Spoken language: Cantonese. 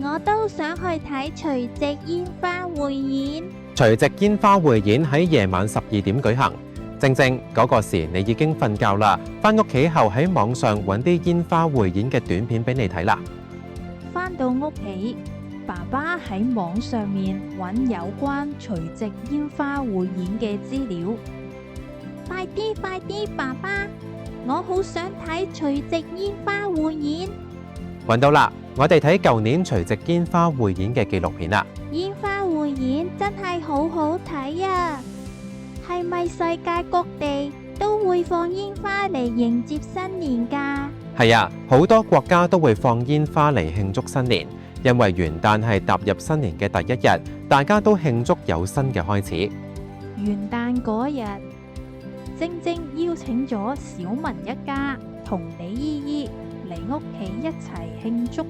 我都想去睇除夕煙花匯演。除夕煙花匯演喺夜晚12點舉行，正嗰個時你已經瞓覺啦，返屋企後喺網上揾啲煙花匯演嘅短片俾你睇啦。返到屋企，爸爸喺網上面揾有關除夕煙花匯演嘅資料。快啲，爸爸！我好想睇除夕煙花匯演。揾到啦！我哋睇舊年除夕煙花匯演嘅紀錄片啦。煙花匯演真係好好睇啊！係咪世界各地都會放煙花嚟迎接新年㗎？係啊，好多國家都會放煙花嚟慶祝新年，因為元旦係踏入新年嘅第一日，大家都慶祝有新嘅開始。元旦嗰日，晶晶邀請咗小文一家同李姨姨嚟屋企一齊慶祝。